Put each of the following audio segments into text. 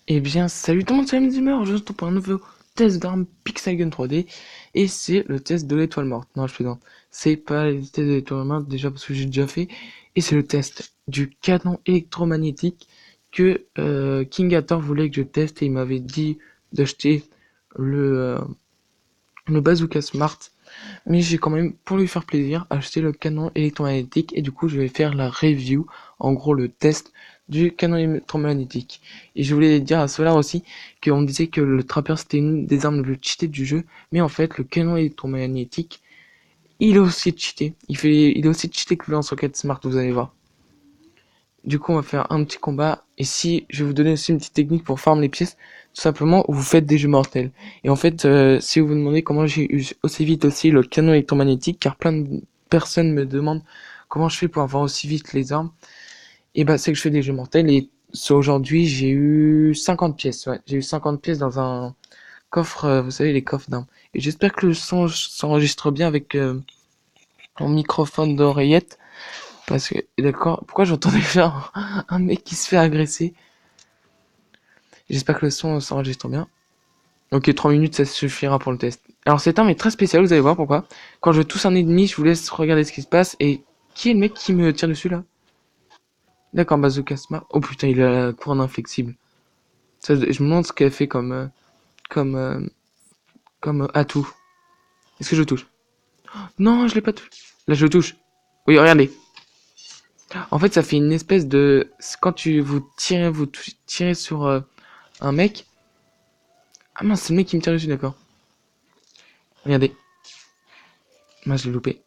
Eh bien, salut tout le monde, c'est Zimmer. Je suis pour un nouveau test d'armes Pixel Gun 3D. Et c'est le test de l'étoile morte. Non, je plaisante. C'est pas le test de l'étoile morte, déjà parce que j'ai déjà fait. Et c'est le test du canon électromagnétique que Kingator voulait que je teste. Et il m'avait dit d'acheter le, euh, le Bazooka Smart. Mais j'ai quand même, pour lui faire plaisir, acheté le canon électromagnétique. Et du coup, je vais faire la review, en gros le test du canon électromagnétique. Et je voulais dire à cela aussi qu'on disait que le trapper c'était une des armes les plus cheatées du jeu. Mais en fait, le canon électromagnétique, il est aussi cheaté. Il est aussi cheaté que le lance-roquette Smart, vous allez voir. Du coup, on va faire un petit combat. Et si je vais vous donner aussi une petite technique pour farm les pièces, tout simplement, où vous faites des jeux mortels. Et en fait, si vous vous demandez comment j'ai eu aussi vite aussi le canon électromagnétique, car plein de personnes me demandent comment je fais pour avoir aussi vite les armes, et bah c'est que je fais des jeux mortels. Et aujourd'hui, j'ai eu 50 pièces. Ouais, j'ai eu 50 pièces dans un coffre, vous savez, les coffres d'armes. Et j'espère que le son s'enregistre bien avec mon microphone d'oreillette. Parce que, d'accord, pourquoi j'entendais faire un mec qui se fait agresser? J'espère que le son s'enregistre bien. Ok, 3 minutes, ça suffira pour le test. Alors cette arme est très spéciale, vous allez voir pourquoi. Quand je touche un ennemi, je vous laisse regarder ce qui se passe. Et qui est le mec qui me tire dessus là? D'accord, Bazooka Smart. Oh putain, il a la couronne inflexible. Ça, je me demande ce qu'elle fait comme, euh, comme atout. Est-ce que je touche? Non, je l'ai pas touché. Là, je le touche. Oui, regardez. En fait, ça fait une espèce de... Quand vous tirez sur un mec... Ah mince, c'est le mec qui me tire dessus, d'accord. Regardez. Moi, je l'ai loupé.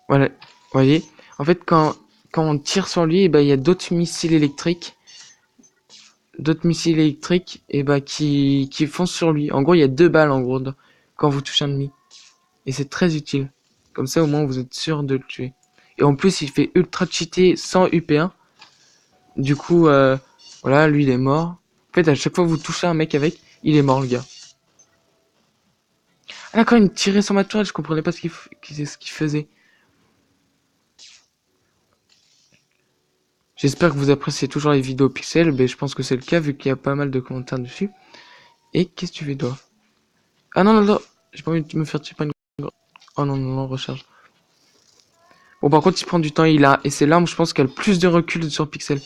Voilà, vous voyez. En fait, quand on tire sur lui, et ben, il y a d'autres missiles électriques, et ben, qui foncent sur lui. En gros, il y a deux balles, en gros, quand vous touchez un ennemi. Et c'est très utile. Comme ça, au moins, vous êtes sûr de le tuer. Et en plus, il fait ultra cheaté sans UP1. Du coup, voilà, lui, il est mort. En fait, à chaque fois que vous touchez un mec avec, il est mort, le gars. Ah, d'accord, il me tirait sur ma tourelle, je comprenais pas ce qu'il faisait. J'espère que vous appréciez toujours les vidéos pixels, mais je pense que c'est le cas vu qu'il y a pas mal de commentaires dessus. Et qu'est-ce que tu fais, toi? Ah non, non, non, j'ai pas envie de me faire tuer par une... Oh non, non, non, recharge. Bon, par contre, il prend du temps, et c'est l'arme, je pense, qu'elle a le plus de recul sur pixel.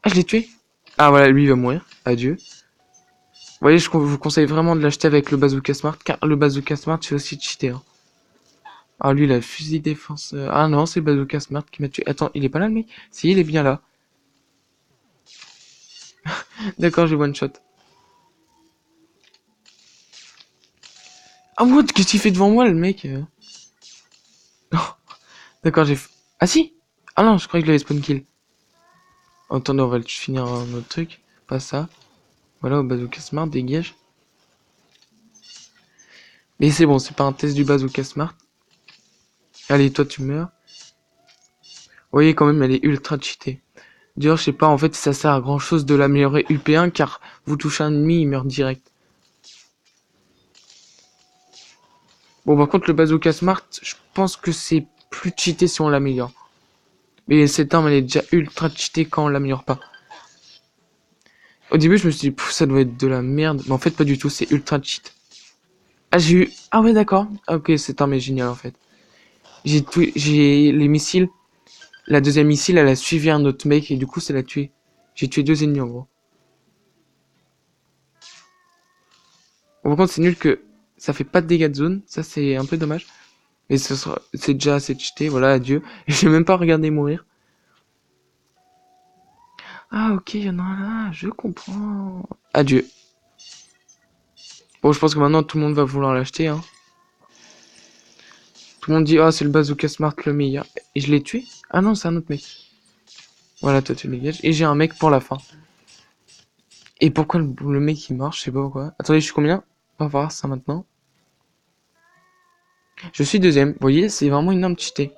Ah, je l'ai tué? Ah, voilà, lui, il va mourir. Adieu. Vous voyez, je vous conseille vraiment de l'acheter avec le Bazooka Smart, car le Bazooka Smart, c'est aussi cheaté, hein. Ah, lui, il a le fusil défense. Ah non, c'est le Bazooka Smart qui m'a tué. Attends, il est pas là, le mec? Si, il est bien là. D'accord, j'ai one shot. Ah, what? Qu'est-ce qu'il fait devant moi, le mec? D'accord, Ah si! Ah non, je croyais que je l'avais spawn kill. Attendez, on va le finir un autre truc. Pas ça. Voilà, au Bazooka Smart, dégage. Mais c'est bon, c'est pas un test du Bazooka Smart. Allez, toi, tu meurs. Vous voyez, quand même, elle est ultra cheatée. D'ailleurs, je sais pas, en fait, ça sert à grand chose de l'améliorer UP1, car vous touchez un ennemi, il meurt direct. Bon, par contre, le Bazooka Smart, je pense que c'est plus cheaté si on l'améliore. Mais cette arme, elle est déjà ultra cheatée quand on l'améliore pas. Au début, je me suis dit, ça doit être de la merde. Mais en fait, pas du tout, c'est ultra cheat. Ah, j'ai eu... Ah ouais, d'accord. Ah, ok, cette arme est géniale, en fait. J'ai les missiles. La deuxième missile, elle a suivi un autre mec et du coup, ça l'a tué. J'ai tué deux ennemis, en gros. Bon, par contre, c'est nul que ça fait pas de dégâts de zone. Ça, c'est un peu dommage. Mais c'est déjà assez cheaté. Voilà, adieu. J'ai même pas regardé mourir. Ah, ok, il y en a un là. Je comprends. Adieu. Bon, je pense que maintenant, tout le monde va vouloir l'acheter, hein. Tout le monde dit, ah, c'est le Bazooka Smart le meilleur. Et je l'ai tué? Ah non, c'est un autre mec. Voilà, toi, tu dégages. Et j'ai un mec pour la fin. Et pourquoi le mec il marche? Je sais pas pourquoi. Attendez, je suis combien? On va voir ça maintenant. Je suis deuxième. Vous voyez, c'est vraiment une arme cheatée.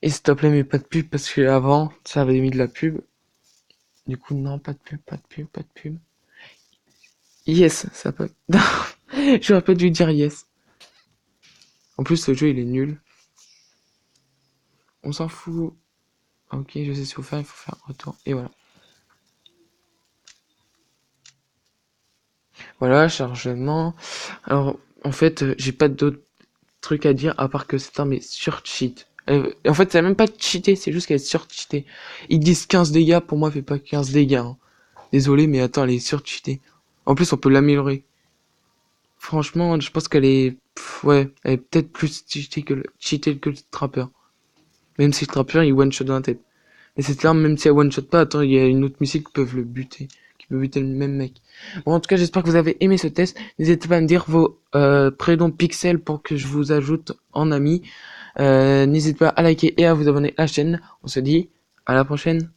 Et s'il te plaît, mais pas de pub parce que avant, ça avait mis de la pub. Du coup, non, pas de pub, pas de pub, pas de pub. Yes, ça peut. Non, j'aurais pas dû dire yes. En plus, ce jeu, il est nul. on s'en fout. Ok, je sais ce qu'il faut faire, il faut faire retour. Et voilà. Voilà, chargement. Alors, en fait, j'ai pas d'autres trucs à dire à part que cette arme est sur-cheat. En fait, c'est même pas cheaté, c'est juste qu'elle est sur-cheatée. Ils disent 15 dégâts, pour moi, elle fait pas 15 dégâts. Hein. Désolé, mais attends, elle est sur-cheatée. En plus, on peut l'améliorer. Franchement, je pense qu'elle est... ouais, elle est peut-être plus cheatée que le trapper. Même si le trapper, il one-shot dans la tête. Et cette arme, même si elle one-shot pas, attends, il y a une autre missile qui peuvent le buter. Qui peut buter le même mec. Bon, en tout cas, j'espère que vous avez aimé ce test. N'hésitez pas à me dire vos prénoms pixels pour que je vous ajoute en ami. N'hésitez pas à liker et à vous abonner à la chaîne. On se dit à la prochaine.